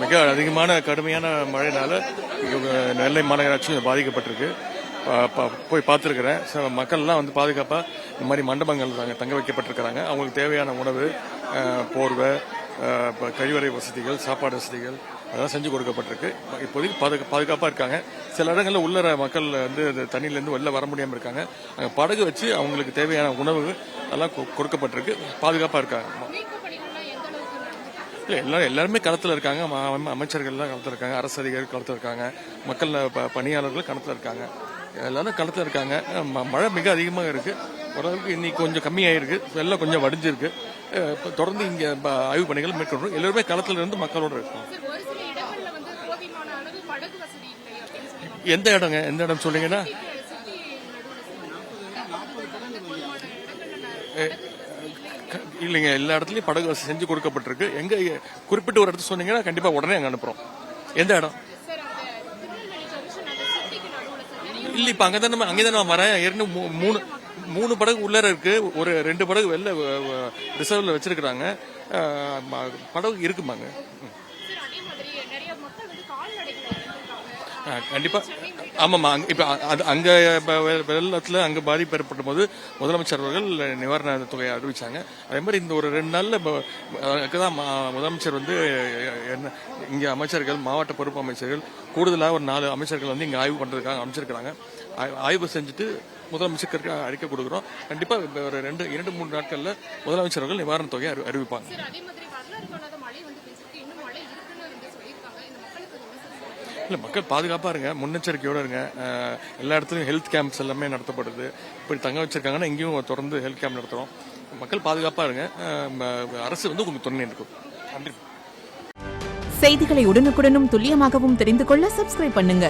மிக அதிகமான கடுமையான மழைனால நெல்லை மாநகராட்சி பாதிக்கப்பட்டிருக்கு. போய் பார்த்துருக்கிறேன். மக்கள்லாம் வந்து பாதுகாப்பாக இந்த மாதிரி மண்டபங்கள் தங்க வைக்கப்பட்டிருக்கிறாங்க. அவங்களுக்கு தேவையான உணவு, போர்வை, கழிவறை வசதிகள், சாப்பாடு வசதிகள் அதெல்லாம் செஞ்சு கொடுக்கப்பட்டிருக்கு. இப்போதைக்கு பாதுகாப்பாக இருக்காங்க. சில இடங்களில் உள்ளர மக்கள் வந்து தண்ணியிலேருந்து வெளில வர முடியாமல் இருக்காங்க. அங்கே படகு வச்சு அவங்களுக்கு தேவையான உணவு எல்லாம் கொடுக்கப்பட்டிருக்கு. பாதுகாப்பாக இருக்காங்க. இல்லை எல்லாருமே களத்தில் இருக்காங்க. அமைச்சர்கள்லாம் களத்தில் இருக்காங்க, அரசு அதிகாரிகள் களத்தில் இருக்காங்க, மக்கள் பணியாளர்கள் களத்தில் இருக்காங்க. எல்லாரும் களத்தில் இருக்காங்க. மழை மிக அதிகமாக இருக்கு. ஓரளவுக்கு இன்னைக்கு கொஞ்சம் கம்மியாயிருக்கு. வெள்ளம் கொஞ்சம் வடிஞ்சிருக்கு. தொடர்ந்து இங்க ஆய்வு பணிகள் மேற்கொள்றோம். எல்லாருமே களத்தில் இருந்து மக்களோட இருக்கும். எந்த இடம் சொல்றீங்கன்னா? இல்லைங்க, எல்லா இடத்துலயும் படகு வசதி செஞ்சு கொடுக்கப்பட்டிருக்கு. எங்க குறிப்பிட்ட ஒரு இடத்துல சொன்னீங்கன்னா கண்டிப்பா உடனே அங்க அனுப்புறோம். எந்த இடம்? இல்ல, இப்ப அங்கதான் வரேன். ஏற்கனவே மூணு படகு உள்ளர இருக்கு. ஒரு 2 படகு வெளில ரிசர்வ்ல வச்சிருக்காங்க. படகு இருக்குமாங்க. கண்டிப்பா. ஆமாம்மா. இப்ப அங்க வெள்ளத்துல அங்க பாதிப்பு ஏற்பட்ட போது முதலமைச்சர் அவர்கள் நிவாரண தொகையை அறிவிச்சாங்க. அதே மாதிரி இந்த ஒரு 2 நாள்ல தான் முதலமைச்சர் வந்து இங்க அமைச்சர்கள், மாவட்ட பொறுப்பு அமைச்சர்கள், கூடுதலாக ஒரு 4 அமைச்சர்கள் வந்து இங்க ஆய்வு பண்றதுக்காக அமைச்சிருக்கிறாங்க. ஆய்வு செஞ்சுட்டு முதலமைச்சருக்கு அறிக்கை கொடுக்குறோம். கண்டிப்பா ஒரு 2-3 நாட்கள்ல முதலமைச்சர் அவர்கள் நிவாரண தொகையை அறிவிப்பாங்க. இல்லை, மக்கள் பாதுகாப்பாக இருங்க, முன்னெச்சரிக்கையோடு இருங்க. எல்லா இடத்துலையும் ஹெல்த் கேம்ப்ஸ் எல்லாமே நடத்தப்படுது. இப்படி தங்க வச்சிருக்காங்கன்னா இங்கேயும் தொடர்ந்து ஹெல்த் கேம்ப் நடத்துகிறோம். மக்கள் பாதுகாப்பாக இருங்க. அரசு வந்து உங்களுக்கு துணை இருக்கும். நன்றி. செய்திகளை உடனுக்குடனும் துல்லியமாகவும் தெரிந்து கொள்ள சப்ஸ்கிரைப் பண்ணுங்க.